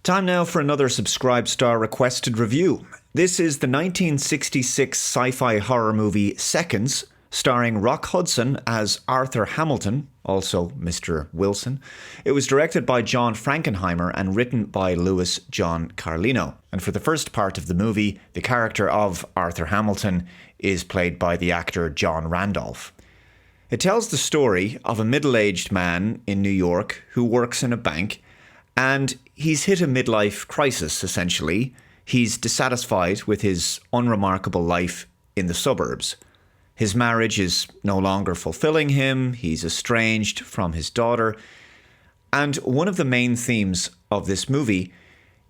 Time now for another Subscribe Star requested review. This is the 1966 sci-fi horror movie Seconds, starring Rock Hudson as Arthur Hamilton, also Mr. Wilson. It was directed by John Frankenheimer and written by Louis John Carlino. And for the first part of the movie, the character of Arthur Hamilton is played by the actor John Randolph. It tells the story of a middle-aged man in New York who works in a bank, and he's hit a midlife crisis, essentially. He's dissatisfied with his unremarkable life in the suburbs. His marriage is no longer fulfilling him, he's estranged from his daughter, and one of the main themes of this movie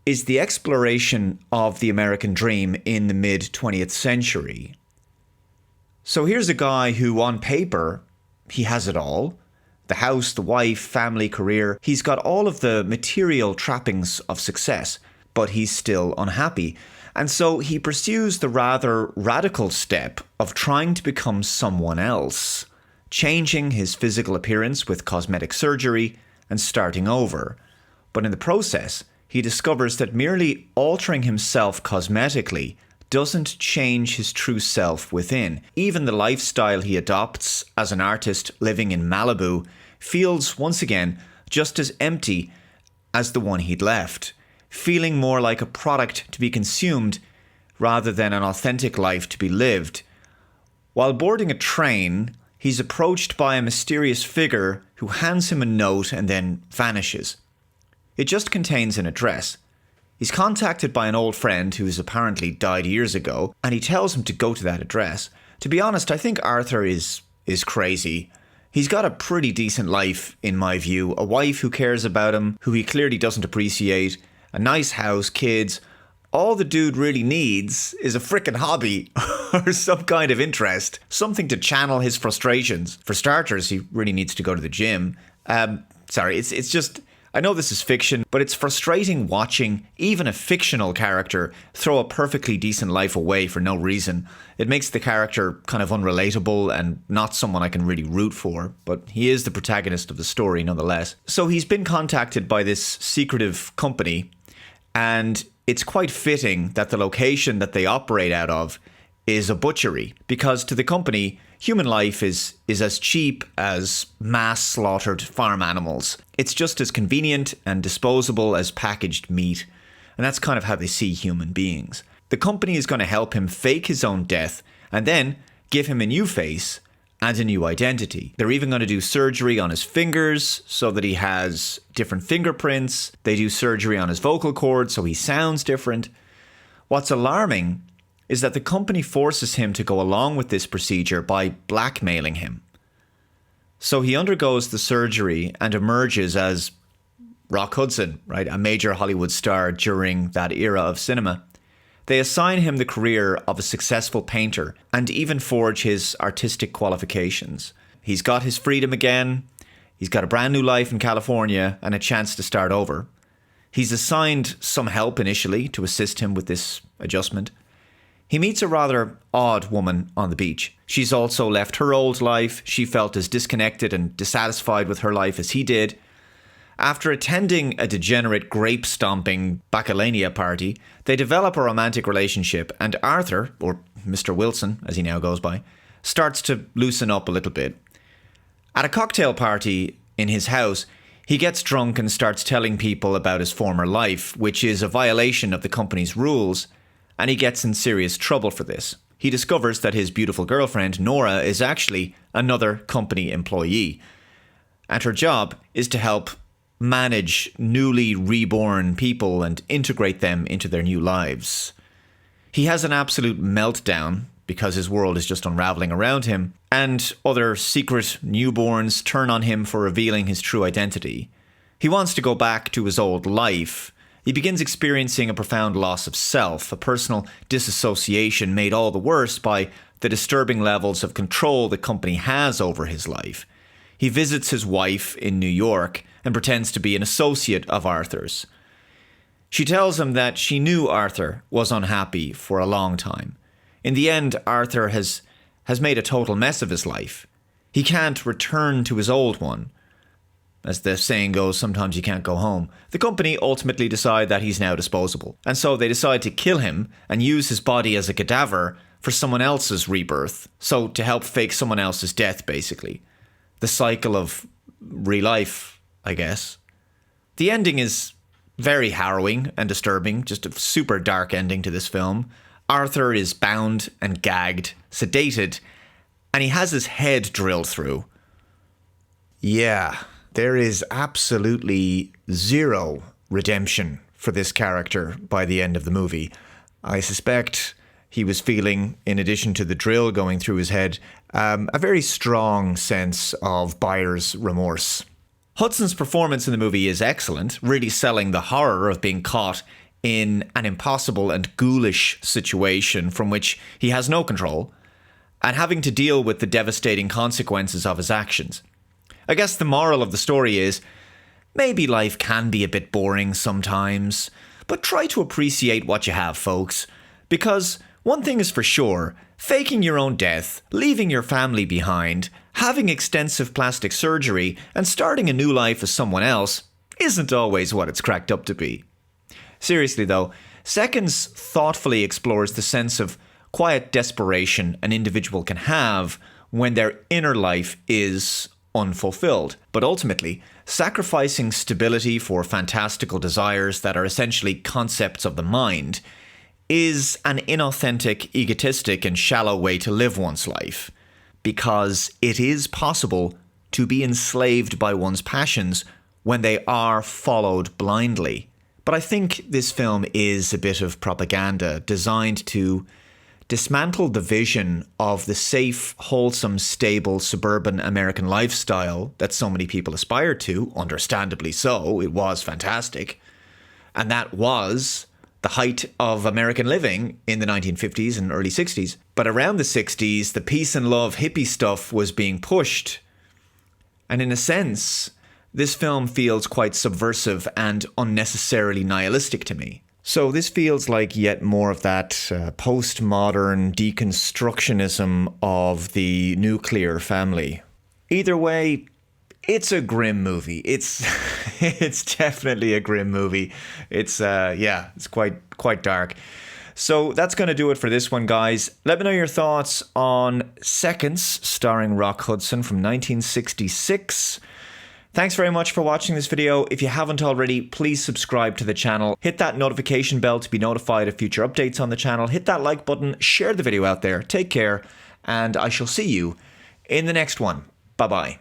is the exploration of the American dream in the mid-20th century. So here's a guy who, on paper, he has it all. The house, the wife, family, career. He's got all of the material trappings of success, but he's still unhappy. And so he pursues the rather radical step of trying to become someone else, changing his physical appearance with cosmetic surgery and starting over. But in the process, he discovers that merely altering himself cosmetically doesn't change his true self within. Even the lifestyle he adopts as an artist living in Malibu feels, once again, just as empty as the one he'd left, feeling more like a product to be consumed rather than an authentic life to be lived. While boarding a train, he's approached by a mysterious figure who hands him a note and then vanishes. It just contains an address. He's contacted by an old friend who's apparently died years ago, and he tells him to go to that address. To be honest, I think Arthur is crazy. He's got a pretty decent life, in my view. A wife who cares about him, who he clearly doesn't appreciate, a nice house, kids. All the dude really needs is a frickin' hobby or some kind of interest, something to channel his frustrations. For starters, he really needs to go to the gym. It's just... I know this is fiction, but it's frustrating watching even a fictional character throw a perfectly decent life away for no reason. It makes the character kind of unrelatable and not someone I can really root for, but he is the protagonist of the story nonetheless. So he's been contacted by this secretive company, and it's quite fitting that the location that they operate out of is a butchery, because to the company, human life is as cheap as mass-slaughtered farm animals. It's just as convenient and disposable as packaged meat, and that's kind of how they see human beings. The company is going to help him fake his own death and then give him a new face and a new identity. They're even going to do surgery on his fingers so that he has different fingerprints. They do surgery on his vocal cords so he sounds different. What's alarming is that the company forces him to go along with this procedure by blackmailing him. So he undergoes the surgery and emerges as Rock Hudson, right? A major Hollywood star during that era of cinema. They assign him the career of a successful painter and even forge his artistic qualifications. He's got his freedom again. He's got a brand new life in California and a chance to start over. He's assigned some help initially to assist him with this adjustment. He meets a rather odd woman on the beach. She's also left her old life. She felt as disconnected and dissatisfied with her life as he did. After attending a degenerate grape-stomping bacchanalia party, they develop a romantic relationship, and Arthur, or Mr. Wilson, as he now goes by, starts to loosen up a little bit. At a cocktail party in his house, he gets drunk and starts telling people about his former life, which is a violation of the company's rules, and he gets in serious trouble for this. He discovers that his beautiful girlfriend, Nora, is actually another company employee, and her job is to help manage newly reborn people and integrate them into their new lives. He has an absolute meltdown because his world is just unraveling around him, and other secret newborns turn on him for revealing his true identity. He wants to go back to his old life. He begins experiencing a profound loss of self, a personal disassociation made all the worse by the disturbing levels of control the company has over his life. He visits his wife in New York and pretends to be an associate of Arthur's. She tells him that she knew Arthur was unhappy for a long time. In the end, Arthur has made a total mess of his life. He can't return to his old one. As the saying goes, sometimes you can't go home. The company ultimately decide that he's now disposable. And so they decide to kill him and use his body as a cadaver for someone else's rebirth. So to help fake someone else's death, basically. The cycle of real life, I guess. The ending is very harrowing and disturbing. Just a super dark ending to this film. Arthur is bound and gagged, sedated, and he has his head drilled through. Yeah. There is absolutely zero redemption for this character by the end of the movie. I suspect he was feeling, in addition to the drill going through his head, a very strong sense of buyer's remorse. Hudson's performance in the movie is excellent, really selling the horror of being caught in an impossible and ghoulish situation from which he has no control, and having to deal with the devastating consequences of his actions. I guess the moral of the story is, maybe life can be a bit boring sometimes, but try to appreciate what you have, folks. Because one thing is for sure, faking your own death, leaving your family behind, having extensive plastic surgery, and starting a new life as someone else isn't always what it's cracked up to be. Seriously though, Seconds thoughtfully explores the sense of quiet desperation an individual can have when their inner life is unfulfilled, but ultimately sacrificing stability for fantastical desires that are essentially concepts of the mind is an inauthentic, egotistic, and shallow way to live one's life, because it is possible to be enslaved by one's passions when they are followed blindly. But I think this film is a bit of propaganda designed to dismantle the vision of the safe, wholesome, stable, suburban American lifestyle that so many people aspire to, understandably so. It was fantastic. And that was the height of American living in the 1950s and early 60s. But around the 60s, the peace and love hippie stuff was being pushed. And in a sense, this film feels quite subversive and unnecessarily nihilistic to me. So this feels like yet more of that postmodern deconstructionism of the nuclear family. Either way, it's a grim movie. It's definitely a grim movie. It's quite dark. So that's going to do it for this one, guys. Let me know your thoughts on Seconds, starring Rock Hudson from 1966. Thanks very much for watching this video. If you haven't already, please subscribe to the channel. Hit that notification bell to be notified of future updates on the channel. Hit that like button, share the video out there. Take care, and I shall see you in the next one. Bye-bye.